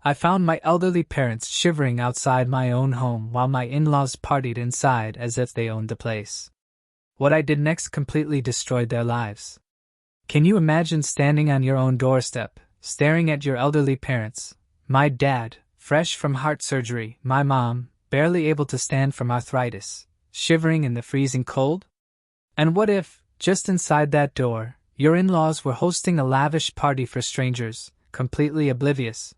I found my elderly parents shivering outside my own home while my in-laws partied inside as if they owned the place. What I did next completely destroyed their lives. Can you imagine standing on your own doorstep, staring at your elderly parents, my dad, fresh from heart surgery, my mom, barely able to stand from arthritis, shivering in the freezing cold? And what if, just inside that door, your in-laws were hosting a lavish party for strangers, completely oblivious?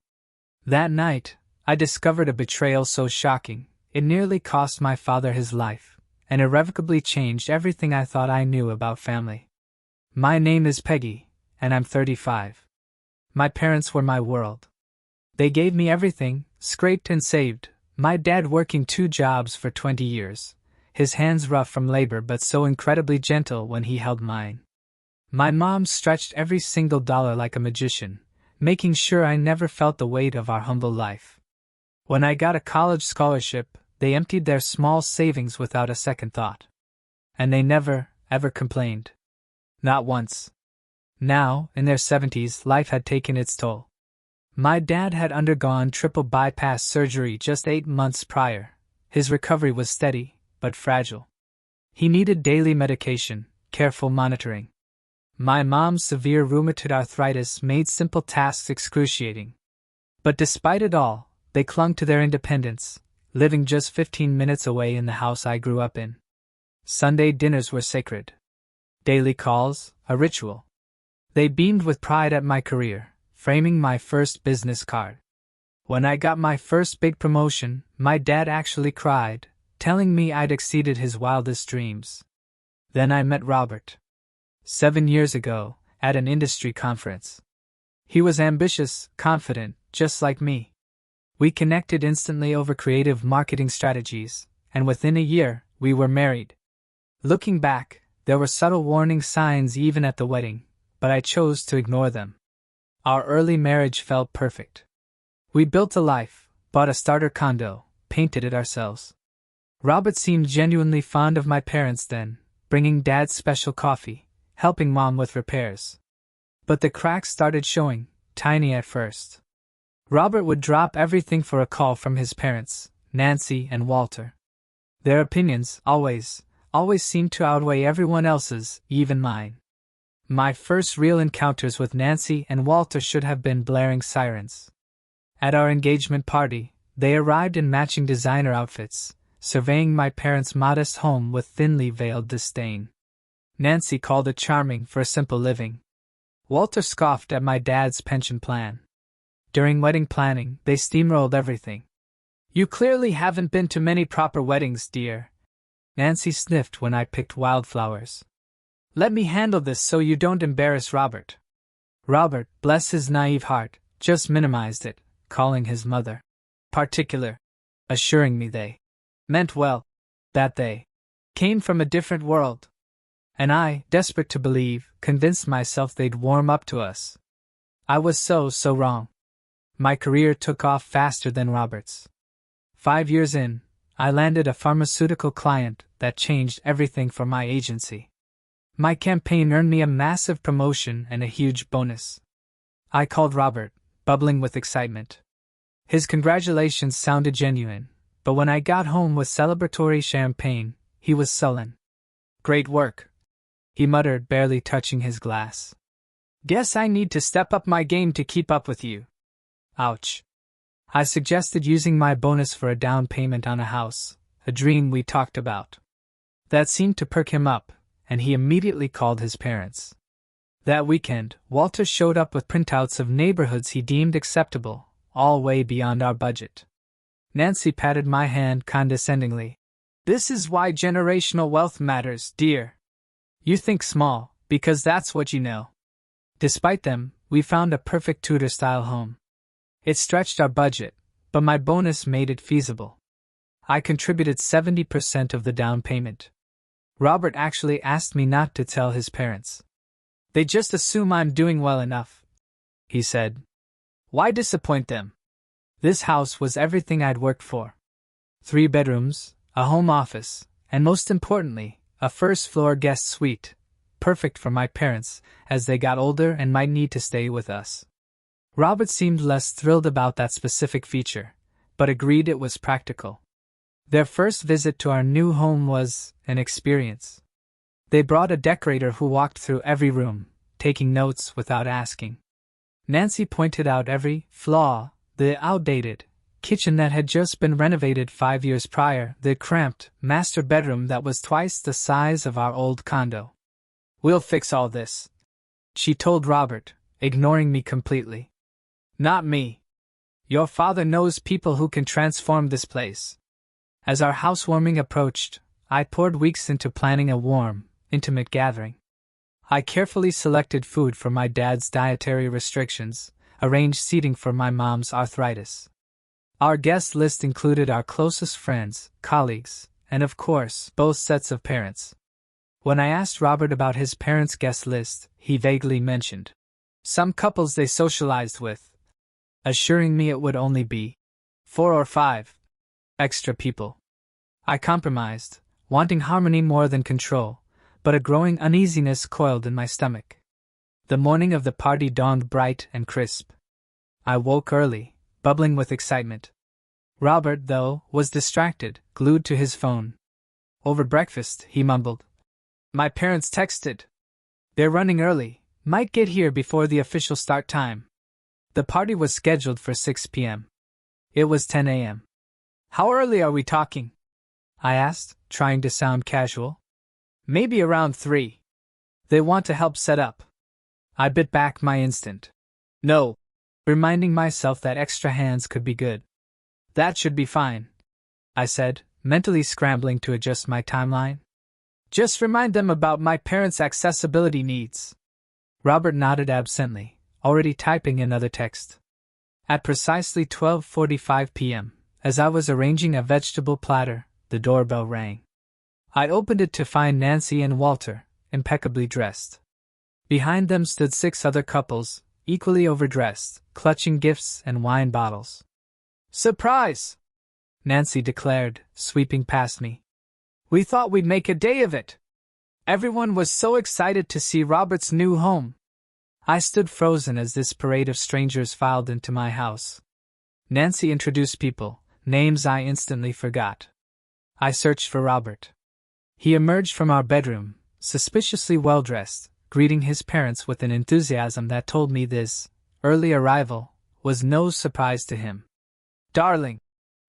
That night, I discovered a betrayal so shocking, it nearly cost my father his life, and irrevocably changed everything I thought I knew about family. My name is Peggy, and I'm 35. My parents were my world. They gave me everything, scraped and saved, my dad working 2 jobs for 20 years, his hands rough from labor but so incredibly gentle when he held mine. My mom stretched every single dollar like a magician, making sure I never felt the weight of our humble life. When I got a college scholarship, they emptied their small savings without a second thought. And they never, ever complained. Not once. Now, in their 70s, life had taken its toll. My dad had undergone triple bypass surgery just 8 months prior. His recovery was steady, but fragile. He needed daily medication, careful monitoring. My mom's severe rheumatoid arthritis made simple tasks excruciating. But despite it all, they clung to their independence, living just 15 minutes away in the house I grew up in. Sunday dinners were sacred. Daily calls, a ritual. They beamed with pride at my career, framing my first business card. When I got my first big promotion, my dad actually cried, telling me I'd exceeded his wildest dreams. Then I met Robert. 7 years ago, at an industry conference. He was ambitious, confident, just like me. We connected instantly over creative marketing strategies, and within a year, we were married. Looking back, there were subtle warning signs even at the wedding, but I chose to ignore them. Our early marriage felt perfect. We built a life, bought a starter condo, painted it ourselves. Robert seemed genuinely fond of my parents then, bringing Dad's special coffee, helping Mom with repairs. But the cracks started showing, tiny at first. Robert would drop everything for a call from his parents, Nancy and Walter. Their opinions, always seemed to outweigh everyone else's, even mine. My first real encounters with Nancy and Walter should have been blaring sirens. At our engagement party, they arrived in matching designer outfits, surveying my parents' modest home with thinly veiled disdain. Nancy called it charming for a simple living. Walter scoffed at my dad's pension plan. During wedding planning, they steamrolled everything. "You clearly haven't been to many proper weddings, dear." Nancy sniffed when I picked wildflowers. "Let me handle this so you don't embarrass Robert." Robert, bless his naive heart, just minimized it, calling his mother particular, assuring me they meant well, that they came from a different world. And I, desperate to believe, convinced myself they'd warm up to us. I was so wrong. My career took off faster than Robert's. 5 years in, I landed a pharmaceutical client that changed everything for my agency. My campaign earned me a massive promotion and a huge bonus. I called Robert, bubbling with excitement. His congratulations sounded genuine, but when I got home with celebratory champagne, he was sullen. "Great work," he muttered, barely touching his glass. "Guess I need to step up my game to keep up with you." Ouch. I suggested using my bonus for a down payment on a house, a dream we talked about. That seemed to perk him up, and he immediately called his parents. That weekend, Walter showed up with printouts of neighborhoods he deemed acceptable, all way beyond our budget. Nancy patted my hand condescendingly. "This is why generational wealth matters, dear. You think small, because that's what you know." Despite them, we found a perfect Tudor-style home. It stretched our budget, but my bonus made it feasible. I contributed 70% of the down payment. Robert actually asked me not to tell his parents. "They just assume I'm doing well enough," he said. "Why disappoint them?" This house was everything I'd worked for. 3 bedrooms, a home office, and most importantly, a first-floor guest suite, perfect for my parents as they got older and might need to stay with us. Robert seemed less thrilled about that specific feature, but agreed it was practical. Their first visit to our new home was an experience. They brought a decorator who walked through every room, taking notes without asking. Nancy pointed out every flaw: the outdated kitchen that had just been renovated 5 years prior, the cramped master bedroom that was twice the size of our old condo. "We'll fix all this," she told Robert, ignoring me completely. "Not me. Your father knows people who can transform this place." As our housewarming approached, I poured weeks into planning a warm, intimate gathering. I carefully selected food for my dad's dietary restrictions, arranged seating for my mom's arthritis. Our guest list included our closest friends, colleagues, and of course, both sets of parents. When I asked Robert about his parents' guest list, he vaguely mentioned some couples they socialized with, assuring me it would only be 4 or 5 extra people. I compromised, wanting harmony more than control, but a growing uneasiness coiled in my stomach. The morning of the party dawned bright and crisp. I woke early, bubbling with excitement. Robert, though, was distracted, glued to his phone. Over breakfast, he mumbled, "My parents texted. They're running early, might get here before the official start time." The party was scheduled for 6 p.m. It was 10 a.m. "How early are we talking?" I asked, trying to sound casual. "Maybe around 3. They want to help set up." I bit back my instinct. "No," reminding myself that extra hands could be good. "That should be fine," I said, mentally scrambling to adjust my timeline. "Just remind them about my parents' accessibility needs." Robert nodded absently, already typing another text. At precisely 12:45 p.m., as I was arranging a vegetable platter, the doorbell rang. I opened it to find Nancy and Walter, impeccably dressed. Behind them stood 6 other couples, equally overdressed, clutching gifts and wine bottles. "Surprise!" Nancy declared, sweeping past me. "We thought we'd make a day of it. Everyone was so excited to see Robert's new home." I stood frozen as this parade of strangers filed into my house. Nancy introduced people, names I instantly forgot. I searched for Robert. He emerged from our bedroom, suspiciously well-dressed, greeting his parents with an enthusiasm that told me this early arrival was no surprise to him. "Darling,"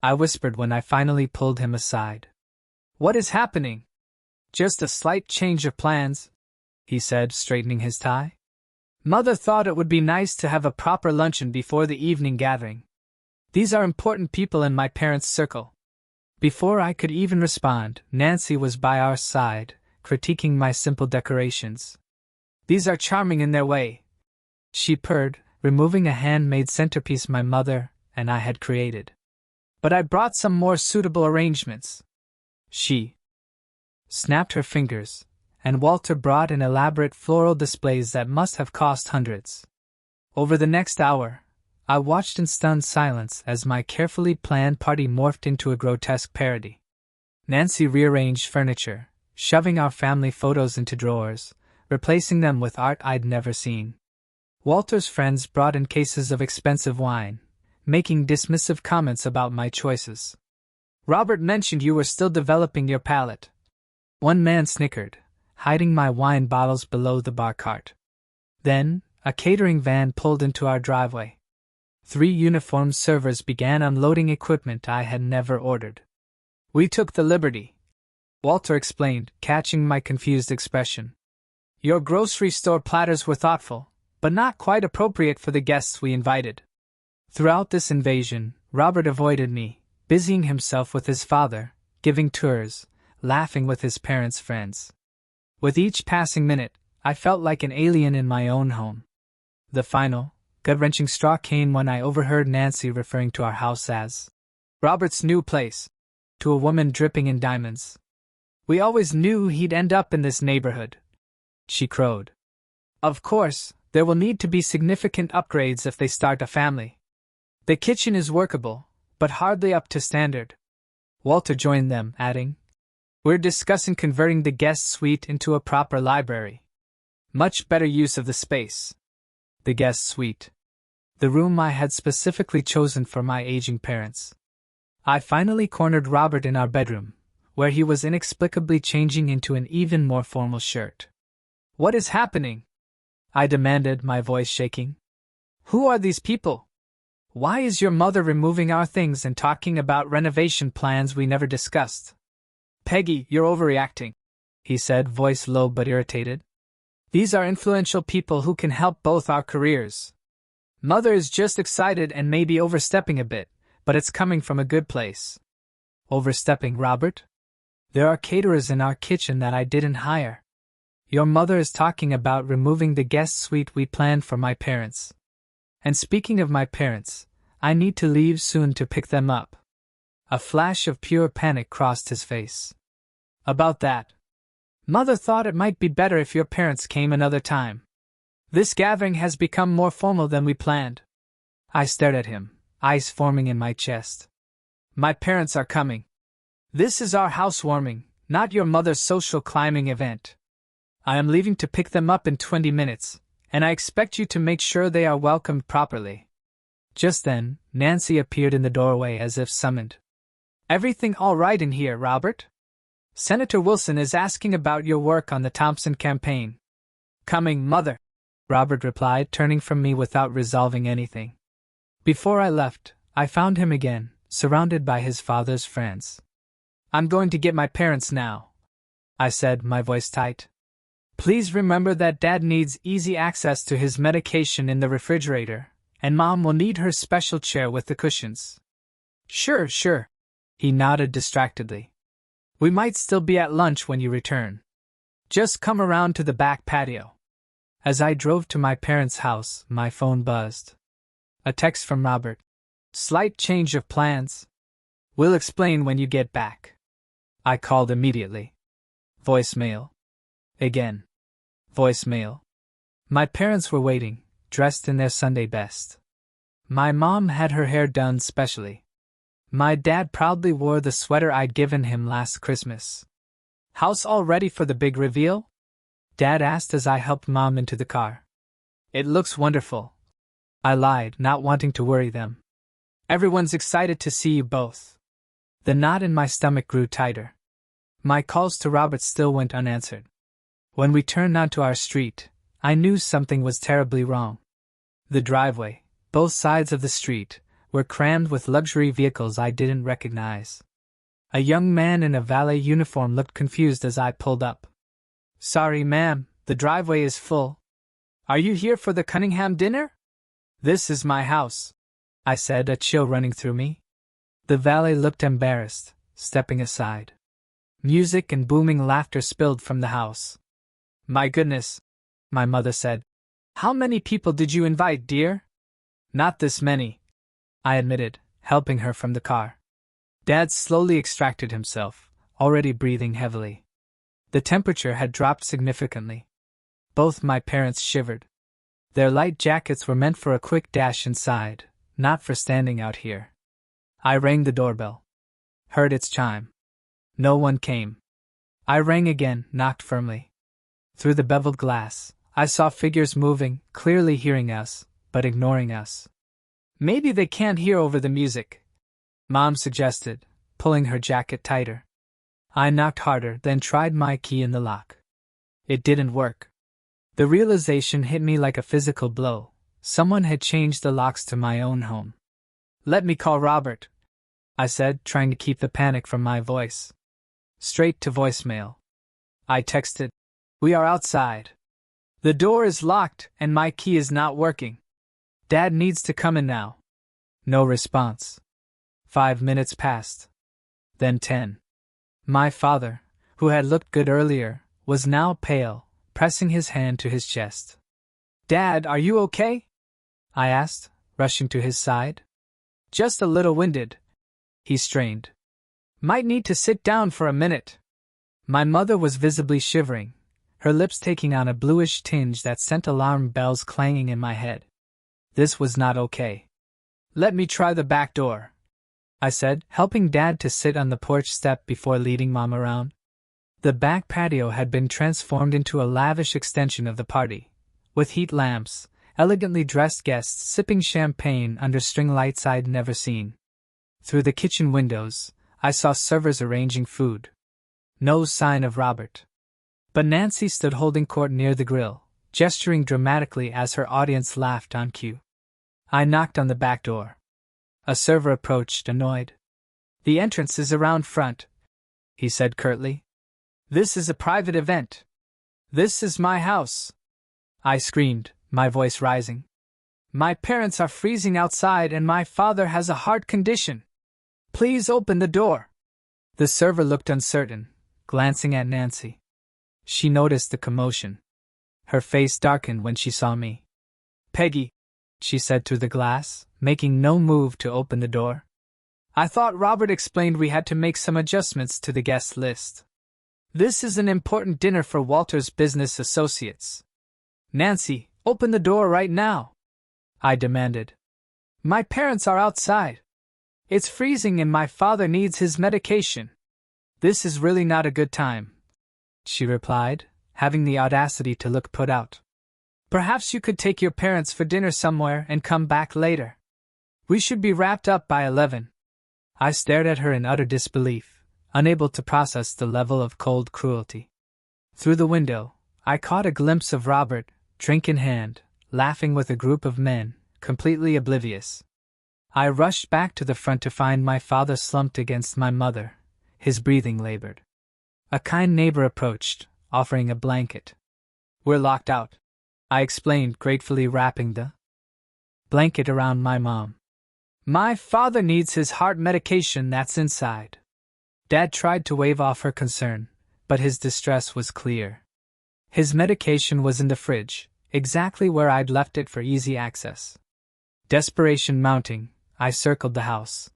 I whispered when I finally pulled him aside. "What is happening?" "Just a slight change of plans," he said, straightening his tie. "Mother thought it would be nice to have a proper luncheon before the evening gathering. These are important people in my parents' circle." Before I could even respond, Nancy was by our side, critiquing my simple decorations. "These are charming in their way," she purred, removing a handmade centerpiece my mother and I had created. "But I brought some more suitable arrangements." She snapped her fingers, and Walter brought in elaborate floral displays that must have cost hundreds. Over the next hour, I watched in stunned silence as my carefully planned party morphed into a grotesque parody. Nancy rearranged furniture, shoving our family photos into drawers, replacing them with art I'd never seen. Walter's friends brought in cases of expensive wine, making dismissive comments about my choices. "Robert mentioned you were still developing your palate." One man snickered, hiding my wine bottles below the bar cart. Then, a catering van pulled into our driveway. 3 uniformed servers began unloading equipment I had never ordered. "We took the liberty," Walter explained, catching my confused expression. "Your grocery store platters were thoughtful, but not quite appropriate for the guests we invited." Throughout this invasion, Robert avoided me, busying himself with his father, giving tours, laughing with his parents' friends. With each passing minute, I felt like an alien in my own home. The final, gut-wrenching straw came when I overheard Nancy referring to our house as Robert's new place, to a woman dripping in diamonds. "We always knew he'd end up in this neighborhood," she crowed. "Of course, there will need to be significant upgrades if they start a family. The kitchen is workable, but hardly up to standard." Walter joined them, adding, "We're discussing converting the guest suite into a proper library. Much better use of the space." The guest suite. the room I had specifically chosen for my aging parents. I finally cornered Robert in our bedroom, where he was inexplicably changing into an even more formal shirt. "What is happening?" I demanded, my voice shaking. "Who are these people? Why is your mother removing our things and talking about renovation plans we never discussed?" "Peggy, you're overreacting," he said, voice low but irritated. "These are influential people who can help both our careers. Mother is just excited and maybe overstepping a bit, but it's coming from a good place." "Overstepping, Robert? There are caterers in our kitchen that I didn't hire. Your mother is talking about removing the guest suite we planned for my parents. And speaking of my parents, I need to leave soon to pick them up." A flash of pure panic crossed his face. "About that. Mother thought it might be better if your parents came another time. This gathering has become more formal than we planned." I stared at him, ice forming in my chest. "My parents are coming. This is our housewarming, not your mother's social climbing event. I am leaving to pick them up in 20 minutes, and I expect you to make sure they are welcomed properly." Just then, Nancy appeared in the doorway as if summoned. "Everything all right in here, Robert? Senator Wilson is asking about your work on the Thompson campaign." "Coming, Mother," Robert replied, turning from me without resolving anything. Before I left, I found him again, surrounded by his father's friends. "I'm going to get my parents now," I said, my voice tight. "Please remember that Dad needs easy access to his medication in the refrigerator, and Mom will need her special chair with the cushions." Sure, he nodded distractedly. "We might still be at lunch when you return. Just come around to the back patio." As I drove to my parents' house, my phone buzzed. A text from Robert. "Slight change of plans. We'll explain when you get back." I called immediately. Voicemail. Again. Voicemail. My parents were waiting, dressed in their Sunday best. My mom had her hair done specially. My dad proudly wore the sweater I'd given him last Christmas. "House all ready for the big reveal?" Dad asked as I helped Mom into the car. "It looks wonderful," I lied, not wanting to worry them. "Everyone's excited to see you both." The knot in my stomach grew tighter. My calls to Robert still went unanswered. When we turned onto our street, I knew something was terribly wrong. The driveway, both sides of the street, were crammed with luxury vehicles I didn't recognize. A young man in a valet uniform looked confused as I pulled up. "Sorry, ma'am, the driveway is full. Are you here for the Cunningham dinner?" "This is my house," I said, a chill running through me. The valet looked embarrassed, stepping aside. Music and booming laughter spilled from the house. "My goodness," my mother said. "How many people did you invite, dear?" "Not this many," I admitted, helping her from the car. Dad slowly extracted himself, already breathing heavily. The temperature had dropped significantly. Both my parents shivered. Their light jackets were meant for a quick dash inside, not for standing out here. I rang the doorbell. Heard its chime. No one came. I rang again, knocked firmly. Through the beveled glass, I saw figures moving, clearly hearing us, but ignoring us. "Maybe they can't hear over the music," Mom suggested, pulling her jacket tighter. I knocked harder, then tried my key in the lock. It didn't work. The realization hit me like a physical blow. Someone had changed the locks to my own home. "Let me call Robert," I said, trying to keep the panic from my voice. Straight to voicemail. I texted, "We are outside. The door is locked and my key is not working. Dad needs to come in now." No response. 5 minutes passed. Then 10. My father, who had looked good earlier, was now pale, pressing his hand to his chest. "Dad, are you okay?" I asked, rushing to his side. "Just a little winded," he strained. "Might need to sit down for a minute." My mother was visibly shivering, her lips taking on a bluish tinge that sent alarm bells clanging in my head. This was not okay. "Let me try the back door," I said, helping Dad to sit on the porch step before leading Mom around. The back patio had been transformed into a lavish extension of the party, with heat lamps, elegantly dressed guests sipping champagne under string lights I'd never seen. Through the kitchen windows, I saw servers arranging food. No sign of Robert. But Nancy stood holding court near the grill, gesturing dramatically as her audience laughed on cue. I knocked on the back door. A server approached, annoyed. "The entrance is around front," he said curtly. "This is a private event. This is my house." I screamed, my voice rising. "My parents are freezing outside and my father has a heart condition. Please open the door." The server looked uncertain, glancing at Nancy. She noticed the commotion. Her face darkened when she saw me. "Peggy," she said through the glass, making no move to open the door. "I thought Robert explained we had to make some adjustments to the guest list. This is an important dinner for Walter's business associates. Nancy, open the door right now," I demanded. "My parents are outside. It's freezing and my father needs his medication. This is really not a good time," she replied, having the audacity to look put out. "Perhaps you could take your parents for dinner somewhere and come back later. We should be wrapped up by 11. I stared at her in utter disbelief, unable to process the level of cold cruelty. Through the window, I caught a glimpse of Robert, drink in hand, laughing with a group of men, completely oblivious. I rushed back to the front to find my father slumped against my mother, his breathing labored. A kind neighbor approached, offering a blanket. "We're locked out," I explained, gratefully wrapping the blanket around my mom. "My father needs his heart medication that's inside." Dad tried to wave off her concern, but his distress was clear. His medication was in the fridge, exactly where I'd left it for easy access. Desperation mounting, I circled the house.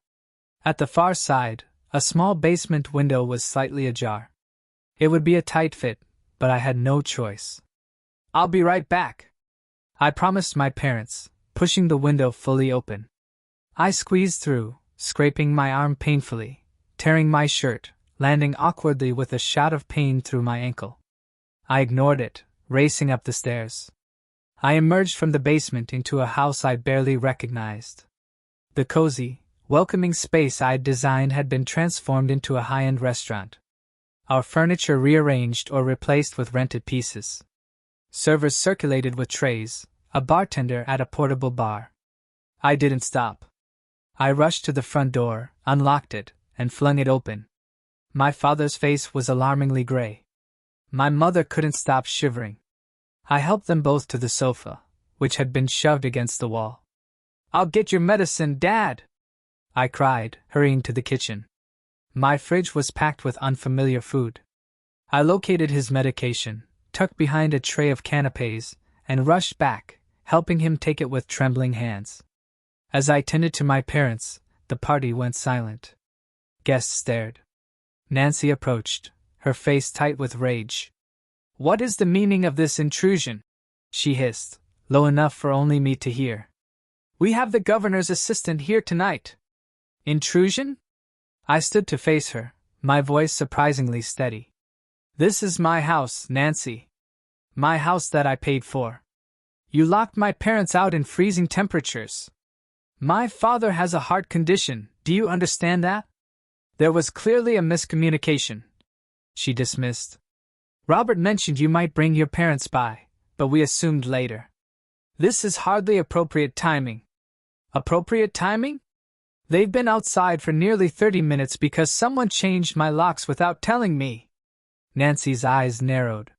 At the far side, a small basement window was slightly ajar. It would be a tight fit, but I had no choice. "I'll be right back," I promised my parents, pushing the window fully open. I squeezed through, scraping my arm painfully, tearing my shirt, landing awkwardly with a shot of pain through my ankle. I ignored it, racing up the stairs. I emerged from the basement into a house I barely recognized. The cozy, welcoming space I'd designed had been transformed into a high-end restaurant. Our furniture rearranged or replaced with rented pieces. Servers circulated with trays, a bartender at a portable bar. I didn't stop. I rushed to the front door, unlocked it, and flung it open. My father's face was alarmingly gray. My mother couldn't stop shivering. I helped them both to the sofa, which had been shoved against the wall. "I'll get your medicine, Dad!" I cried, hurrying to the kitchen. My fridge was packed with unfamiliar food. I located his medication, tucked behind a tray of canapés, and rushed back, helping him take it with trembling hands. As I tended to my parents, the party went silent. Guests stared. Nancy approached, her face tight with rage. "What is the meaning of this intrusion?" she hissed, low enough for only me to hear. "We have the governor's assistant here tonight." "Intrusion?" I stood to face her, my voice surprisingly steady. "This is my house, Nancy. My house that I paid for. You locked my parents out in freezing temperatures. My father has a heart condition, do you understand that? There was clearly a miscommunication," she dismissed. "Robert mentioned you might bring your parents by, but we assumed later. This is hardly appropriate timing." "Appropriate timing? They've been outside for nearly 30 minutes because someone changed my locks without telling me." Nancy's eyes narrowed.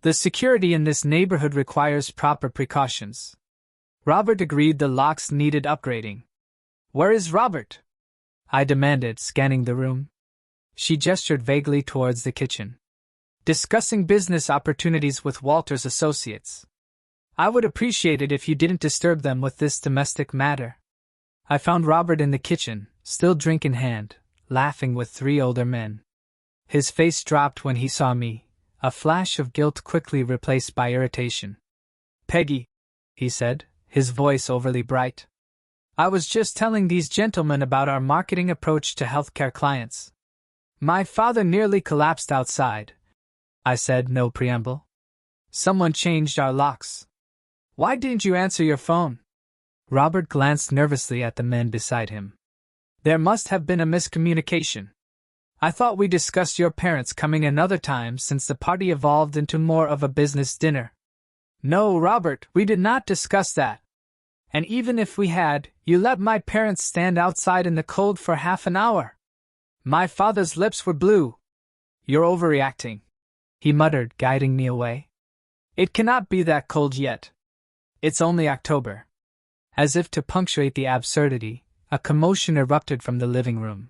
"The security in this neighborhood requires proper precautions. Robert agreed the locks needed upgrading." "Where is Robert?" I demanded, scanning the room. She gestured vaguely towards the kitchen. "Discussing business opportunities with Walter's associates. I would appreciate it if you didn't disturb them with this domestic matter." I found Robert in the kitchen, still drink in hand, laughing with 3 older men. His face dropped when he saw me, a flash of guilt quickly replaced by irritation. "Peggy," he said, his voice overly bright. "I was just telling these gentlemen about our marketing approach to healthcare clients. My father nearly collapsed outside," I said, no preamble. "Someone changed our locks." Why didn't you answer your phone? Robert glanced nervously at the men beside him. There must have been a miscommunication. I thought we discussed your parents coming another time since the party evolved into more of a business dinner. No, Robert, we did not discuss that. And even if we had, you let my parents stand outside in the cold for half an hour. My father's lips were blue. You're overreacting, he muttered, guiding me away. It cannot be that cold yet. It's only October. As if to punctuate the absurdity, a commotion erupted from the living room.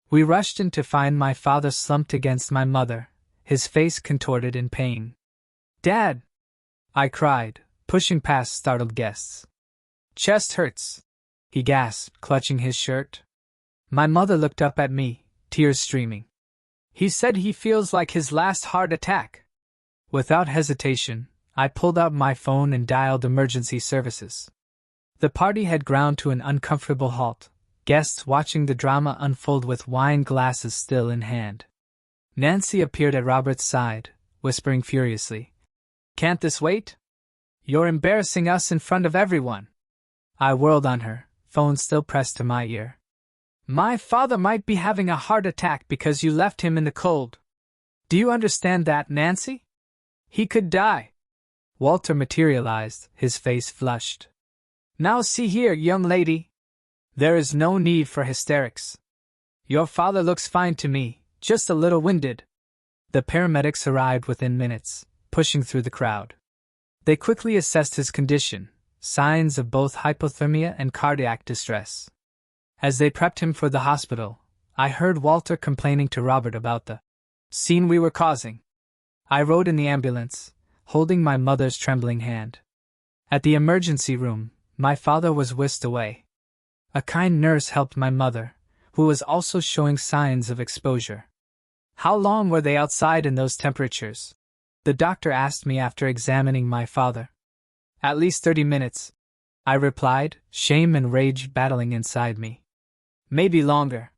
We rushed in to find my father slumped against my mother, his face contorted in pain. Dad! I cried, pushing past startled guests. Chest hurts, he gasped, clutching his shirt. My mother looked up at me, tears streaming. He said he feels like his last heart attack. Without hesitation, I pulled out my phone and dialed emergency services. The party had ground to an uncomfortable halt, guests watching the drama unfold with wine glasses still in hand. Nancy appeared at Robert's side, whispering furiously, Can't this wait? You're embarrassing us in front of everyone. I whirled on her, phone still pressed to my ear. My father might be having a heart attack because you left him in the cold. Do you understand that, Nancy? He could die. Walter materialized, his face flushed. Now see here, young lady. There is no need for hysterics. Your father looks fine to me, just a little winded. The paramedics arrived within minutes, pushing through the crowd. They quickly assessed his condition, signs of both hypothermia and cardiac distress. As they prepped him for the hospital, I heard Walter complaining to Robert about the scene we were causing. I rode in the ambulance, holding my mother's trembling hand. At the emergency room, my father was whisked away. A kind nurse helped my mother, who was also showing signs of exposure. How long were they outside in those temperatures? The doctor asked me after examining my father. At least 30 minutes, I replied, shame and rage battling inside me. Maybe longer.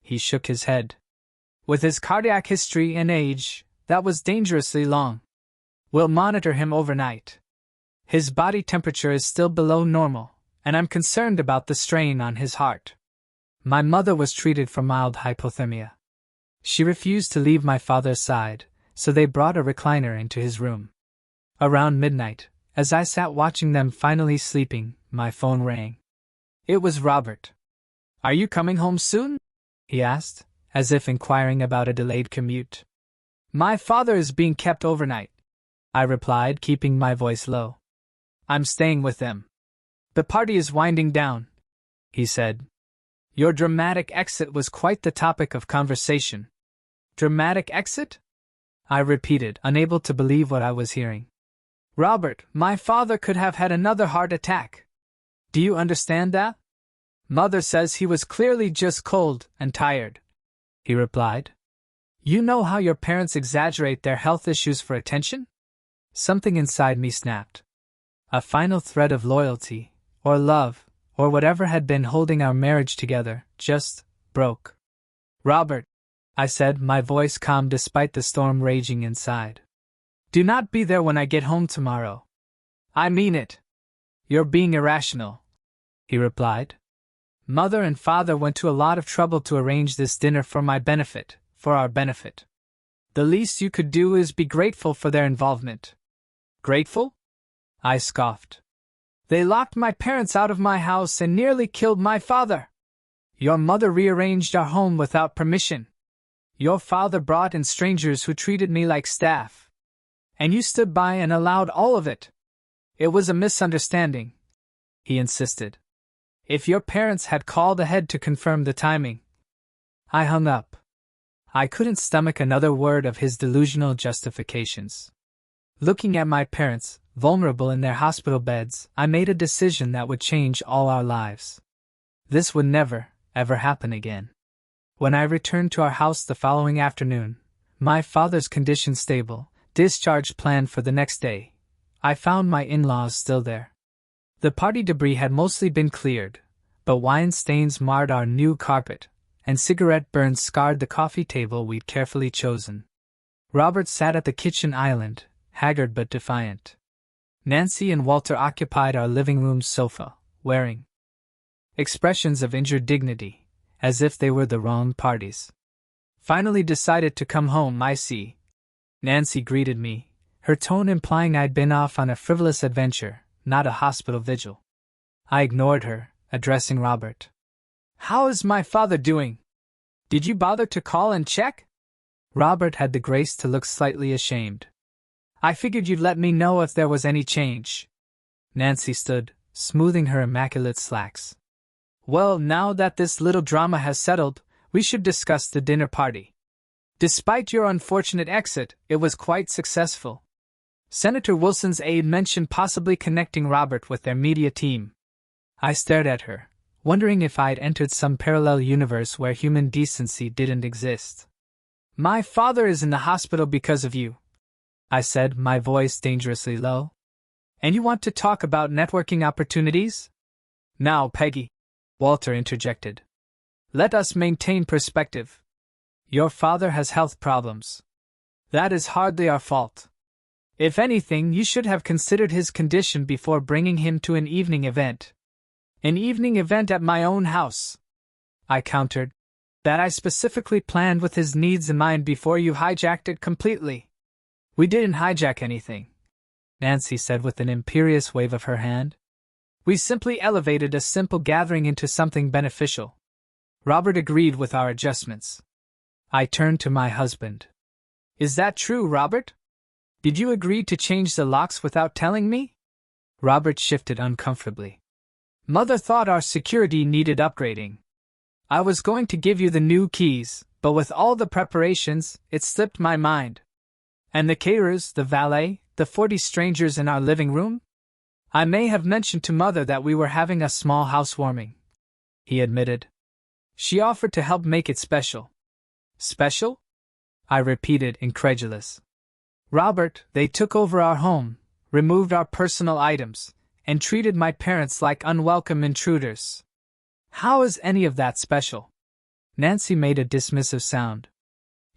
He shook his head. With his cardiac history and age, that was dangerously long. We'll monitor him overnight. His body temperature is still below normal, and I'm concerned about the strain on his heart. My mother was treated for mild hypothermia. She refused to leave my father's side, so they brought a recliner into his room. Around midnight, as I sat watching them finally sleeping, my phone rang. It was Robert. Are you coming home soon? He asked, as if inquiring about a delayed commute. My father is being kept overnight, I replied, keeping my voice low. I'm staying with them. The party is winding down, he said. Your dramatic exit was quite the topic of conversation. Dramatic exit? I repeated, unable to believe what I was hearing. Robert, my father could have had another heart attack. Do you understand that? Mother says he was clearly just cold and tired, he replied. You know how your parents exaggerate their health issues for attention? Something inside me snapped. A final thread of loyalty, or love, or whatever had been holding our marriage together, just broke. Robert, I said, my voice calm despite the storm raging inside. Do not be there when I get home tomorrow. I mean it. You're being irrational, he replied. Mother and father went to a lot of trouble to arrange this dinner for my benefit, for our benefit. The least you could do is be grateful for their involvement. Grateful? I scoffed. They locked my parents out of my house and nearly killed my father. Your mother rearranged our home without permission. Your father brought in strangers who treated me like staff. And you stood by and allowed all of it. It was a misunderstanding, he insisted. If your parents had called ahead to confirm the timing. I hung up. I couldn't stomach another word of his delusional justifications. Looking at my parents, vulnerable in their hospital beds, I made a decision that would change all our lives. This would never, ever happen again. When I returned to our house the following afternoon, my father's condition stable, discharge planned for the next day, I found my in-laws still there. The party debris had mostly been cleared, but wine stains marred our new carpet, and cigarette burns scarred the coffee table we'd carefully chosen. Robert sat at the kitchen island, haggard but defiant. Nancy and Walter occupied our living room's sofa, wearing expressions of injured dignity, as if they were the wrong parties. Finally decided to come home, I see. Nancy greeted me, her tone implying I'd been off on a frivolous adventure, not a hospital vigil. I ignored her, addressing Robert. How is my father doing? Did you bother to call and check? Robert had the grace to look slightly ashamed. I figured you'd let me know if there was any change. Nancy stood, smoothing her immaculate slacks. Well, now that this little drama has settled, we should discuss the dinner party. Despite your unfortunate exit, it was quite successful. Senator Wilson's aide mentioned possibly connecting Robert with their media team. I stared at her, wondering if I'd entered some parallel universe where human decency didn't exist. My father is in the hospital because of you, I said, my voice dangerously low. And you want to talk about networking opportunities? Now, Peggy, Walter interjected. Let us maintain perspective. Your father has health problems. That is hardly our fault. If anything, you should have considered his condition before bringing him to an evening event. An evening event at my own house, I countered. That I specifically planned with his needs in mind before you hijacked it completely. We didn't hijack anything, Nancy said with an imperious wave of her hand. We simply elevated a simple gathering into something beneficial. Robert agreed with our adjustments. I turned to my husband. Is that true, Robert? Did you agree to change the locks without telling me? Robert shifted uncomfortably. Mother thought our security needed upgrading. I was going to give you the new keys, but with all the preparations, it slipped my mind. And the caterers, the valet, the 40 strangers in our living room? I may have mentioned to Mother that we were having a small housewarming, he admitted. She offered to help make it special. Special? I repeated, incredulous. Robert, they took over our home, removed our personal items, and treated my parents like unwelcome intruders. How is any of that special? Nancy made a dismissive sound.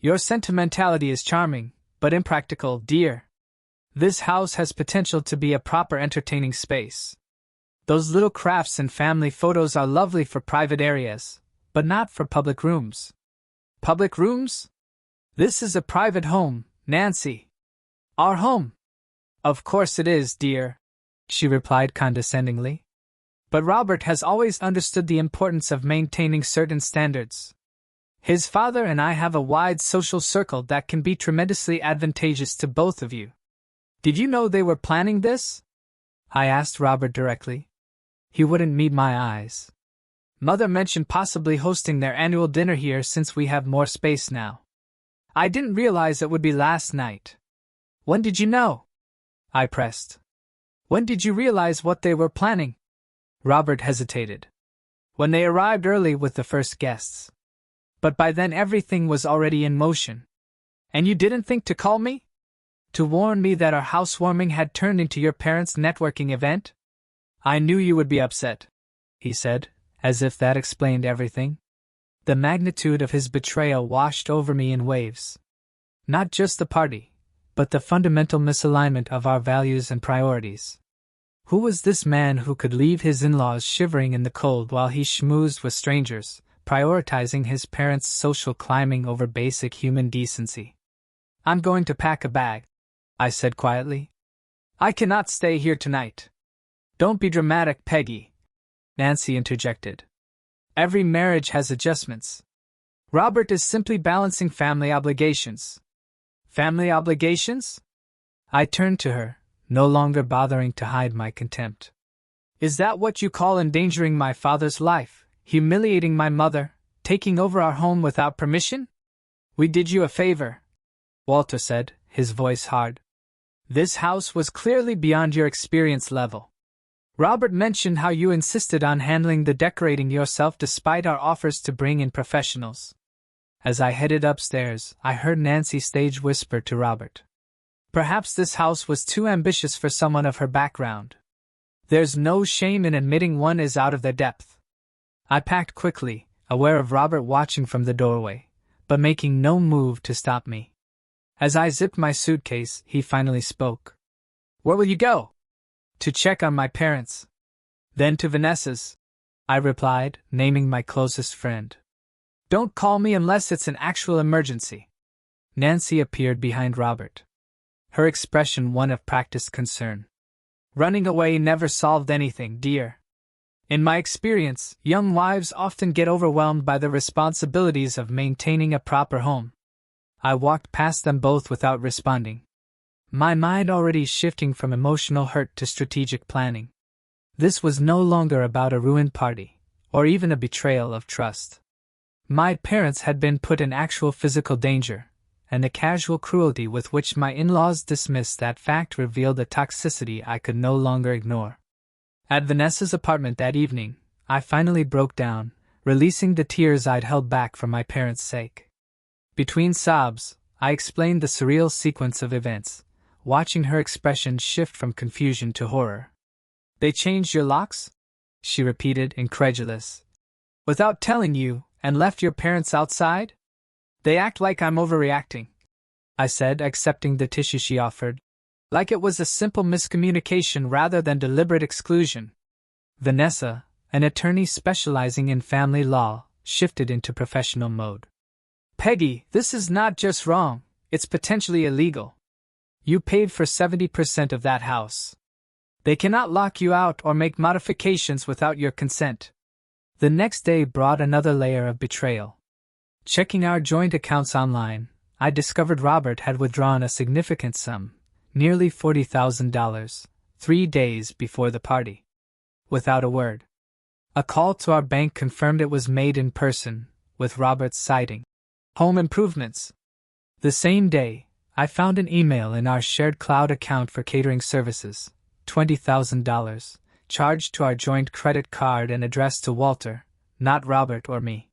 Your sentimentality is charming, but impractical, dear. This house has potential to be a proper entertaining space. Those little crafts and family photos are lovely for private areas, but not for public rooms. Public rooms? This is a private home, Nancy. Our home. Of course it is, dear, she replied condescendingly. But Robert has always understood the importance of maintaining certain standards. His father and I have a wide social circle that can be tremendously advantageous to both of you. Did you know they were planning this? I asked Robert directly. He wouldn't meet my eyes. Mother mentioned possibly hosting their annual dinner here since we have more space now. I didn't realize it would be last night. When did you know? I pressed. When did you realize what they were planning? Robert hesitated. When they arrived early with the first guests. But by then everything was already in motion. And you didn't think to call me? To warn me that our housewarming had turned into your parents' networking event? I knew you would be upset, he said, as if that explained everything. The magnitude of his betrayal washed over me in waves. Not just the party, but the fundamental misalignment of our values and priorities. Who was this man who could leave his in-laws shivering in the cold while he schmoozed with strangers, prioritizing his parents' social climbing over basic human decency? I'm going to pack a bag, I said quietly. I cannot stay here tonight. Don't be dramatic, Peggy, Nancy interjected. Every marriage has adjustments. Robert is simply balancing family obligations. Family obligations? I turned to her, no longer bothering to hide my contempt. Is that what you call endangering my father's life, humiliating my mother, taking over our home without permission? We did you a favor, Walter said, his voice hard. This house was clearly beyond your experience level. Robert mentioned how you insisted on handling the decorating yourself despite our offers to bring in professionals. As I headed upstairs, I heard Nancy stage whisper to Robert. Perhaps this house was too ambitious for someone of her background. There's no shame in admitting one is out of their depth. I packed quickly, aware of Robert watching from the doorway, but making no move to stop me. As I zipped my suitcase, he finally spoke. Where will you go? To check on my parents. Then to Vanessa's, I replied, naming my closest friend. Don't call me unless it's an actual emergency. Nancy appeared behind Robert. Her expression one of practiced concern. Running away never solved anything, dear. In my experience, young wives often get overwhelmed by the responsibilities of maintaining a proper home. I walked past them both without responding, my mind already shifting from emotional hurt to strategic planning. This was no longer about a ruined party, or even a betrayal of trust. My parents had been put in actual physical danger, and the casual cruelty with which my in-laws dismissed that fact revealed a toxicity I could no longer ignore. At Vanessa's apartment that evening, I finally broke down, releasing the tears I'd held back for my parents' sake. Between sobs, I explained the surreal sequence of events, watching her expression shift from confusion to horror. They changed your locks? She repeated, incredulous. Without telling you, and left your parents outside? They act like I'm overreacting, I said, accepting the tissue she offered. Like it was a simple miscommunication rather than deliberate exclusion. Vanessa, an attorney specializing in family law, shifted into professional mode. Peggy, this is not just wrong, it's potentially illegal. You paid for 70% of that house. They cannot lock you out or make modifications without your consent. The next day brought another layer of betrayal. Checking our joint accounts online, I discovered Robert had withdrawn a significant sum, nearly $40,000, 3 days before the party. Without a word. A call to our bank confirmed it was made in person, with Robert's citing home improvements. The same day, I found an email in our shared cloud account for catering services, $20,000, charged to our joint credit card and addressed to Walter, not Robert or me.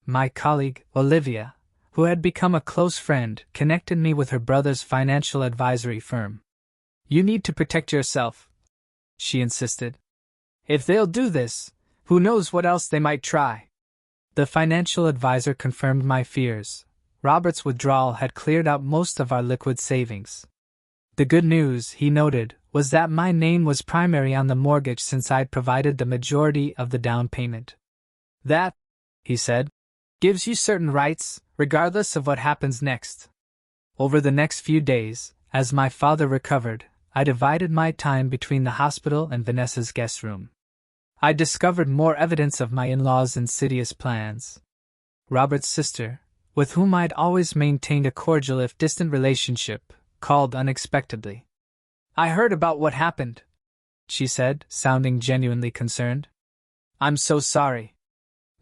My colleague, Olivia, who had become a close friend, connected me with her brother's financial advisory firm. You need to protect yourself, she insisted. If they'll do this, who knows what else they might try. The financial advisor confirmed my fears. Robert's withdrawal had cleared out most of our liquid savings. The good news, he noted, was that my name was primary on the mortgage since I'd provided the majority of the down payment. That, he said, gives you certain rights, regardless of what happens next. Over the next few days, as my father recovered, I divided my time between the hospital and Vanessa's guest room. I discovered more evidence of my in-laws' insidious plans. Robert's sister, with whom I'd always maintained a cordial if distant relationship, called unexpectedly. I heard about what happened, she said, sounding genuinely concerned. I'm so sorry.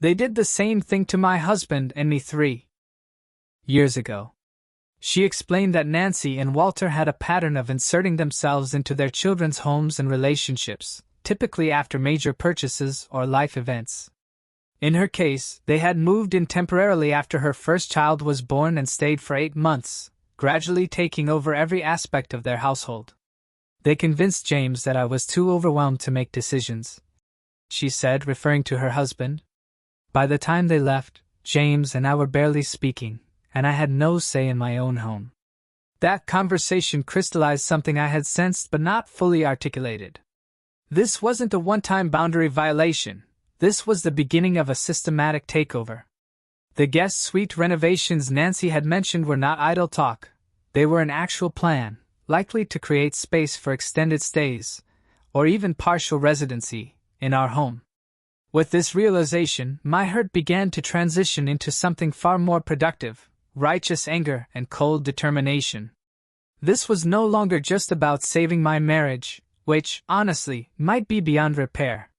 They did the same thing to my husband and me 3 years ago. She explained that Nancy and Walter had a pattern of inserting themselves into their children's homes and relationships, typically after major purchases or life events. In her case, they had moved in temporarily after her first child was born and stayed for 8 months, gradually taking over every aspect of their household. They convinced James that I was too overwhelmed to make decisions, she said, referring to her husband. By the time they left, James and I were barely speaking, and I had no say in my own home. That conversation crystallized something I had sensed but not fully articulated. This wasn't a one-time boundary violation. This was the beginning of a systematic takeover. The guest suite renovations Nancy had mentioned were not idle talk. They were an actual plan, likely to create space for extended stays, or even partial residency, in our home. With this realization, my hurt began to transition into something far more productive, righteous anger and cold determination. This was no longer just about saving my marriage, which, honestly, might be beyond repair.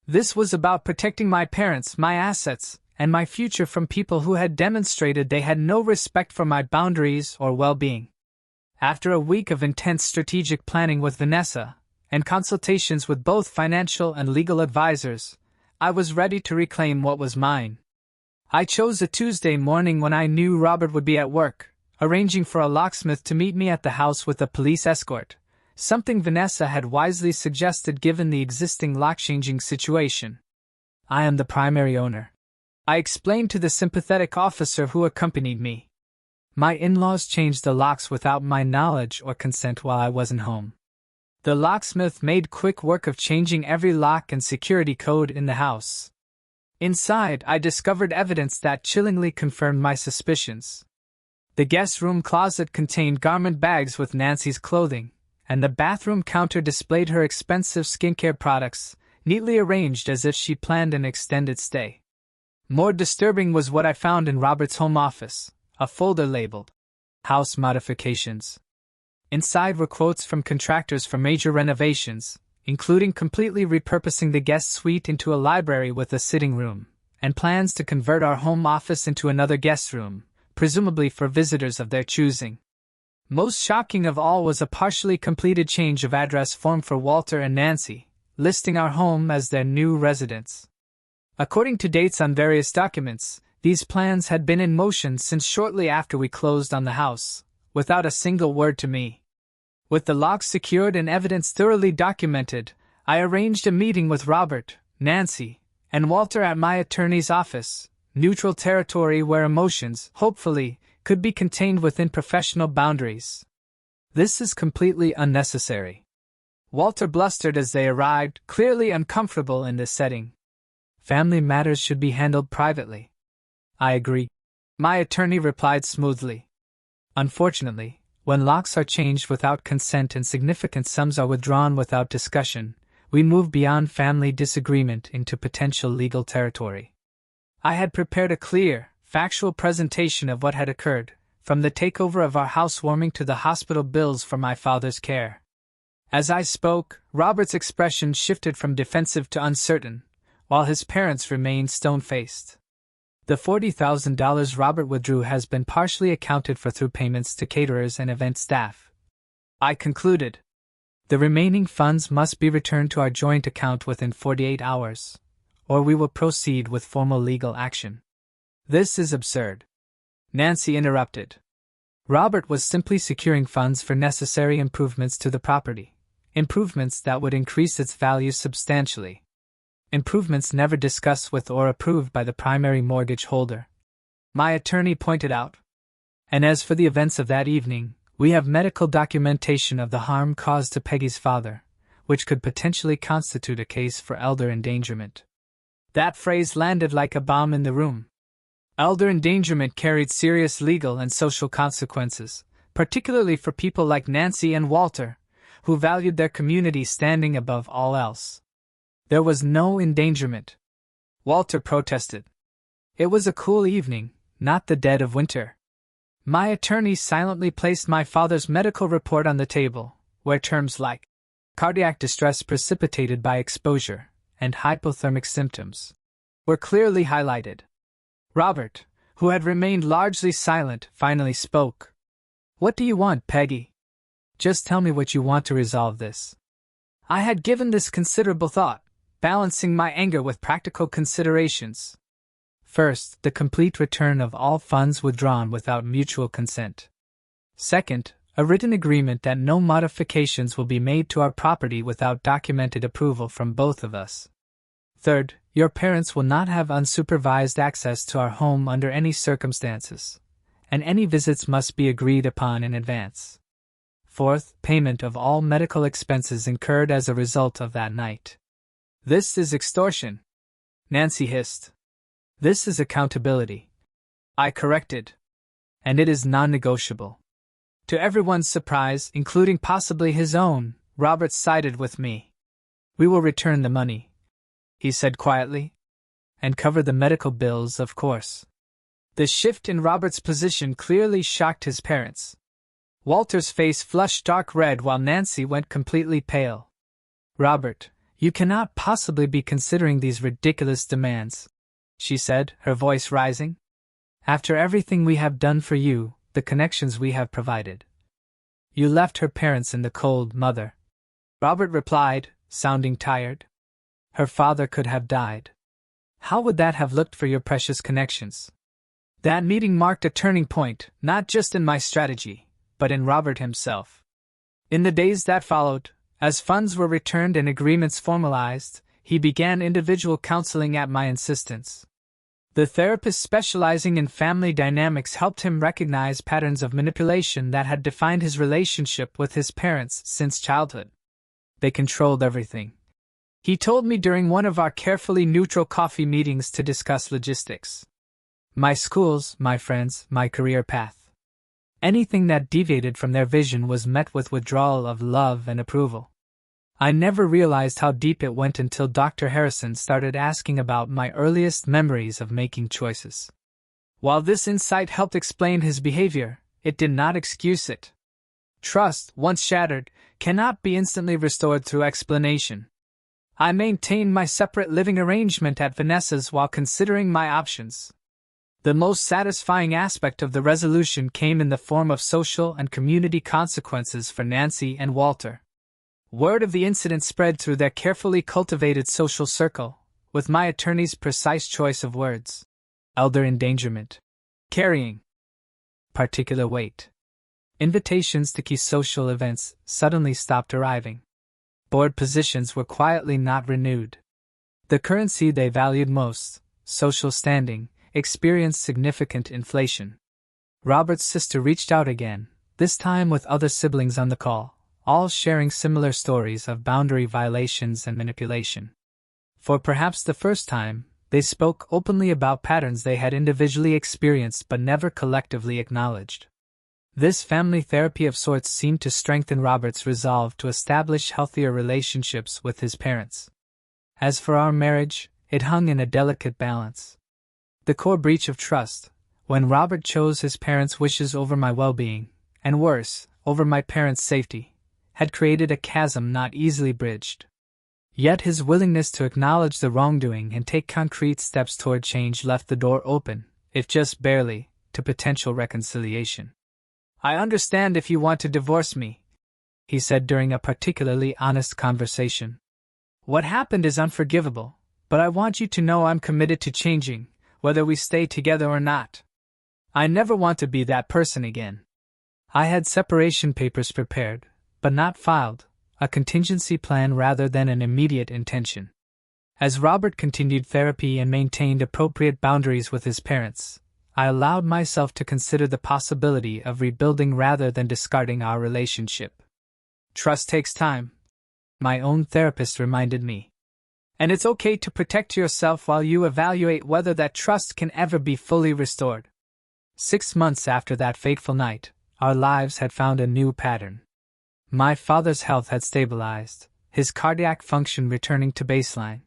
This was about protecting my parents, my assets, and my future from people who had demonstrated they had no respect for my boundaries or well-being. After a week of intense strategic planning with Vanessa, and consultations with both financial and legal advisors, I was ready to reclaim what was mine. I chose a Tuesday morning when I knew Robert would be at work, arranging for a locksmith to meet me at the house with a police escort, something Vanessa had wisely suggested given the existing lock-changing situation. I am the primary owner, I explained to the sympathetic officer who accompanied me. My in-laws changed the locks without my knowledge or consent while I wasn't home. The locksmith made quick work of changing every lock and security code in the house. Inside, I discovered evidence that chillingly confirmed my suspicions. The guest room closet contained garment bags with Nancy's clothing, and the bathroom counter displayed her expensive skincare products, neatly arranged as if she planned an extended stay. More disturbing was what I found in Robert's home office, a folder labeled House Modifications. Inside were quotes from contractors for major renovations, including completely repurposing the guest suite into a library with a sitting room, and plans to convert our home office into another guest room, presumably for visitors of their choosing. Most shocking of all was a partially completed change of address form for Walter and Nancy, listing our home as their new residence. According to dates on various documents, these plans had been in motion since shortly after we closed on the house, without a single word to me. With the locks secured and evidence thoroughly documented, I arranged a meeting with Robert, Nancy, and Walter at my attorney's office, neutral territory where emotions, hopefully, could be contained within professional boundaries. This is completely unnecessary. Walter blustered as they arrived, clearly uncomfortable in this setting. Family matters should be handled privately. I agree. My attorney replied smoothly. Unfortunately, when locks are changed without consent and significant sums are withdrawn without discussion, we move beyond family disagreement into potential legal territory. I had prepared a clear, factual presentation of what had occurred, from the takeover of our housewarming to the hospital bills for my father's care. As I spoke, Robert's expression shifted from defensive to uncertain, while his parents remained stone-faced. The $40,000 Robert withdrew has been partially accounted for through payments to caterers and event staff. I concluded. The remaining funds must be returned to our joint account within 48 hours, or we will proceed with formal legal action. This is absurd. Nancy interrupted. Robert was simply securing funds for necessary improvements to the property, improvements that would increase its value substantially. Improvements never discussed with or approved by the primary mortgage holder. My attorney pointed out. And as for the events of that evening, we have medical documentation of the harm caused to Peggy's father, which could potentially constitute a case for elder endangerment. That phrase landed like a bomb in the room. Elder endangerment carried serious legal and social consequences, particularly for people like Nancy and Walter, who valued their community standing above all else. There was no endangerment. Walter protested. It was a cool evening, not the dead of winter. My attorney silently placed my father's medical report on the table, where terms like cardiac distress precipitated by exposure and hypothermic symptoms were clearly highlighted. Robert, who had remained largely silent, finally spoke. What do you want, Peggy? Just tell me what you want to resolve this. I had given this considerable thought, balancing my anger with practical considerations. First, the complete return of all funds withdrawn without mutual consent. Second, a written agreement that no modifications will be made to our property without documented approval from both of us. Third, your parents will not have unsupervised access to our home under any circumstances, and any visits must be agreed upon in advance. Fourth, payment of all medical expenses incurred as a result of that night. This is extortion, Nancy hissed. This is accountability, I corrected. And it is non-negotiable. To everyone's surprise, including possibly his own, Robert sided with me. We will return the money, he said quietly, and cover the medical bills, of course. The shift in Robert's position clearly shocked his parents. Walter's face flushed dark red while Nancy went completely pale. Robert, you cannot possibly be considering these ridiculous demands, she said, her voice rising. After everything we have done for you, the connections we have provided. You left her parents in the cold, mother. Robert replied, sounding tired. Her father could have died. How would that have looked for your precious connections? That meeting marked a turning point, not just in my strategy, but in Robert himself. In the days that followed, as funds were returned and agreements formalized, he began individual counseling at my insistence. The therapist specializing in family dynamics helped him recognize patterns of manipulation that had defined his relationship with his parents since childhood. They controlled everything. He told me during one of our carefully neutral coffee meetings to discuss logistics. My schools, my friends, my career path. Anything that deviated from their vision was met with withdrawal of love and approval. I never realized how deep it went until Dr. Harrison started asking about my earliest memories of making choices. While this insight helped explain his behavior, it did not excuse it. Trust, once shattered, cannot be instantly restored through explanation. I maintained my separate living arrangement at Vanessa's while considering my options. The most satisfying aspect of the resolution came in the form of social and community consequences for Nancy and Walter. Word of the incident spread through their carefully cultivated social circle, with my attorney's precise choice of words. Elder endangerment. Carrying particular weight. Invitations to key social events suddenly stopped arriving. Board positions were quietly not renewed. The currency they valued most, social standing, experienced significant inflation. Robert's sister reached out again, this time with other siblings on the call, all sharing similar stories of boundary violations and manipulation. For perhaps the first time, they spoke openly about patterns they had individually experienced but never collectively acknowledged. This family therapy of sorts seemed to strengthen Robert's resolve to establish healthier relationships with his parents. As for our marriage, it hung in a delicate balance. The core breach of trust, when Robert chose his parents' wishes over my well-being, and worse, over my parents' safety, had created a chasm not easily bridged. Yet his willingness to acknowledge the wrongdoing and take concrete steps toward change left the door open, if just barely, to potential reconciliation. "I understand if you want to divorce me," he said during a particularly honest conversation. "What happened is unforgivable, but I want you to know I'm committed to changing, whether we stay together or not. I never want to be that person again." I had separation papers prepared, but not filed, a contingency plan rather than an immediate intention. As Robert continued therapy and maintained appropriate boundaries with his parents, I allowed myself to consider the possibility of rebuilding rather than discarding our relationship. Trust takes time, my own therapist reminded me. And it's okay to protect yourself while you evaluate whether that trust can ever be fully restored. 6 months after that fateful night, our lives had found a new pattern. My father's health had stabilized, his cardiac function returning to baseline.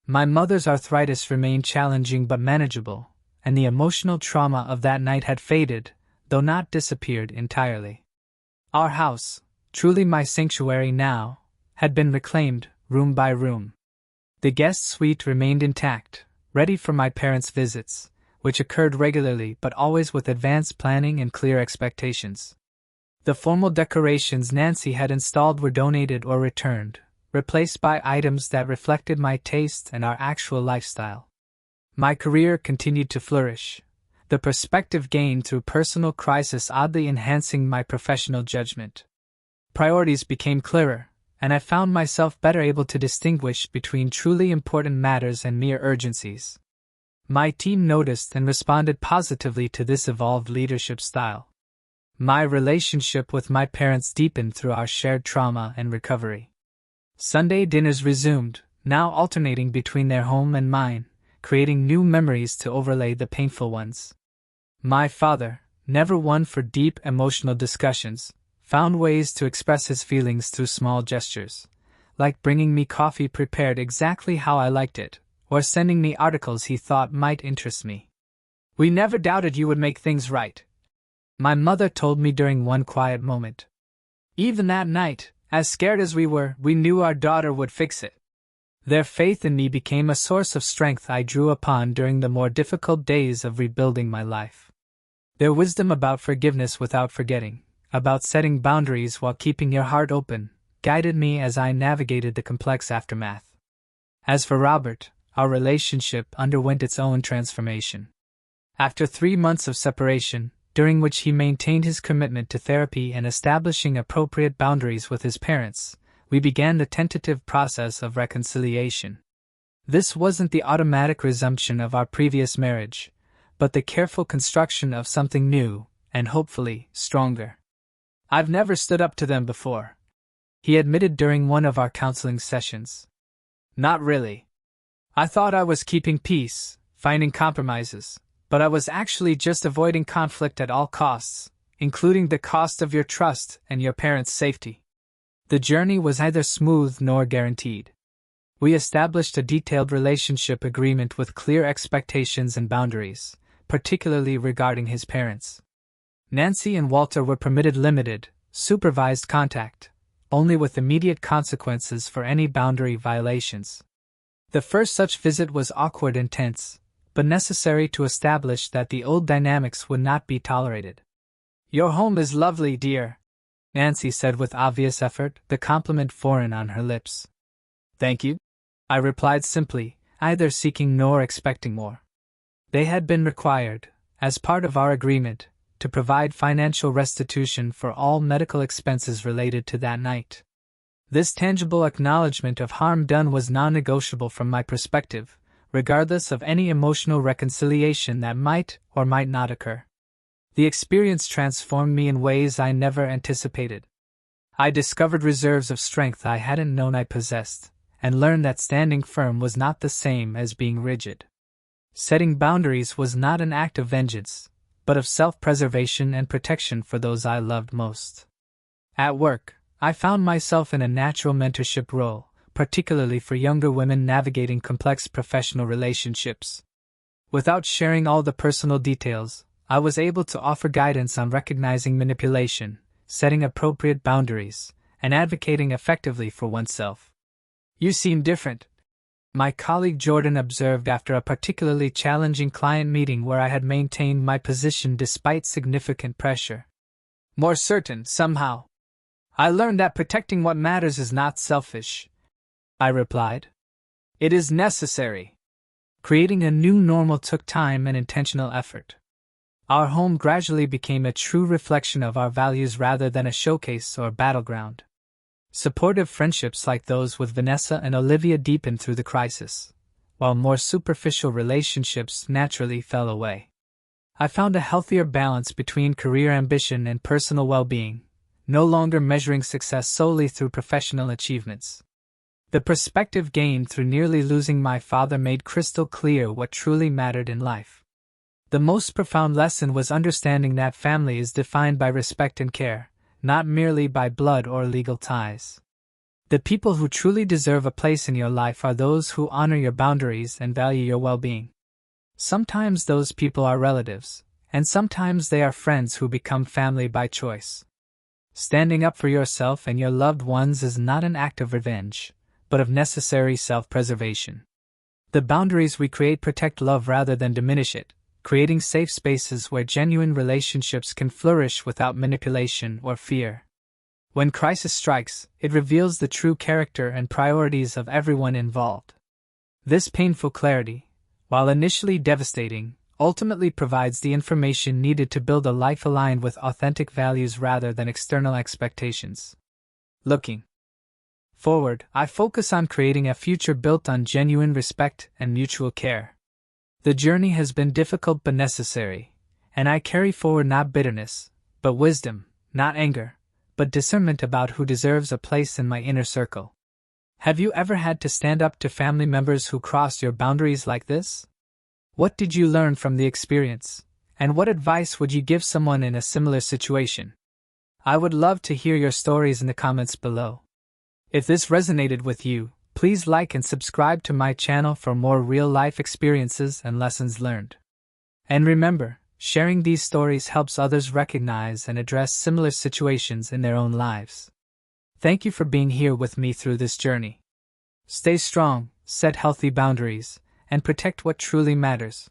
My mother's arthritis remained challenging but manageable, and the emotional trauma of that night had faded, though not disappeared entirely. Our house, truly my sanctuary now, had been reclaimed, room by room. The guest suite remained intact, ready for my parents' visits, which occurred regularly but always with advanced planning and clear expectations. The formal decorations Nancy had installed were donated or returned, replaced by items that reflected my taste and our actual lifestyle. My career continued to flourish, the perspective gained through personal crisis oddly enhancing my professional judgment. Priorities became clearer, and I found myself better able to distinguish between truly important matters and mere urgencies. My team noticed and responded positively to this evolved leadership style. My relationship with my parents deepened through our shared trauma and recovery. Sunday dinners resumed, now alternating between their home and mine, creating new memories to overlay the painful ones. My father, never one for deep emotional discussions, found ways to express his feelings through small gestures, like bringing me coffee prepared exactly how I liked it, or sending me articles he thought might interest me. "We never doubted you would make things right," my mother told me during one quiet moment. "Even that night, as scared as we were, we knew our daughter would fix it." Their faith in me became a source of strength I drew upon during the more difficult days of rebuilding my life. Their wisdom about forgiveness without forgetting, about setting boundaries while keeping your heart open, guided me as I navigated the complex aftermath. As for Robert, our relationship underwent its own transformation. After 3 months of separation, during which he maintained his commitment to therapy and establishing appropriate boundaries with his parents, we began the tentative process of reconciliation. This wasn't the automatic resumption of our previous marriage, but the careful construction of something new, and hopefully, stronger. "I've never stood up to them before," he admitted during one of our counseling sessions. Not really. I thought I was keeping peace, finding compromises, but I was actually just avoiding conflict at all costs, including the cost of your trust and your parents' safety. The journey was neither smooth nor guaranteed. We established a detailed relationship agreement with clear expectations and boundaries, particularly regarding his parents. Nancy and Walter were permitted limited, supervised contact, only with immediate consequences for any boundary violations. The first such visit was awkward and tense, but necessary to establish that the old dynamics would not be tolerated. "Your home is lovely, dear," Nancy said with obvious effort, the compliment foreign on her lips. "Thank you," I replied simply, neither seeking nor expecting more. They had been required, as part of our agreement, to provide financial restitution for all medical expenses related to that night. This tangible acknowledgement of harm done was non-negotiable from my perspective, regardless of any emotional reconciliation that might or might not occur. The experience transformed me in ways I never anticipated. I discovered reserves of strength I hadn't known I possessed, and learned that standing firm was not the same as being rigid. Setting boundaries was not an act of vengeance, but of self-preservation and protection for those I loved most. At work, I found myself in a natural mentorship role, particularly for younger women navigating complex professional relationships. Without sharing all the personal details, I was able to offer guidance on recognizing manipulation, setting appropriate boundaries, and advocating effectively for oneself. "You seem different," my colleague Jordan observed after a particularly challenging client meeting where I had maintained my position despite significant pressure. "More certain, somehow. I learned that protecting what matters is not selfish," I replied. "It is necessary." Creating a new normal took time and intentional effort. Our home gradually became a true reflection of our values rather than a showcase or battleground. Supportive friendships like those with Vanessa and Olivia deepened through the crisis, while more superficial relationships naturally fell away. I found a healthier balance between career ambition and personal well-being, no longer measuring success solely through professional achievements. The perspective gained through nearly losing my father made crystal clear what truly mattered in life. The most profound lesson was understanding that family is defined by respect and care, not merely by blood or legal ties. The people who truly deserve a place in your life are those who honor your boundaries and value your well-being. Sometimes those people are relatives, and sometimes they are friends who become family by choice. Standing up for yourself and your loved ones is not an act of revenge, but of necessary self-preservation. The boundaries we create protect love rather than diminish it, creating safe spaces where genuine relationships can flourish without manipulation or fear. When crisis strikes, it reveals the true character and priorities of everyone involved. This painful clarity, while initially devastating, ultimately provides the information needed to build a life aligned with authentic values rather than external expectations. Looking forward, I focus on creating a future built on genuine respect and mutual care. The journey has been difficult but necessary, and I carry forward not bitterness, but wisdom, not anger, but discernment about who deserves a place in my inner circle. Have you ever had to stand up to family members who crossed your boundaries like this? What did you learn from the experience, and what advice would you give someone in a similar situation? I would love to hear your stories in the comments below. If this resonated with you, please like and subscribe to my channel for more real-life experiences and lessons learned. And remember, sharing these stories helps others recognize and address similar situations in their own lives. Thank you for being here with me through this journey. Stay strong, set healthy boundaries, and protect what truly matters.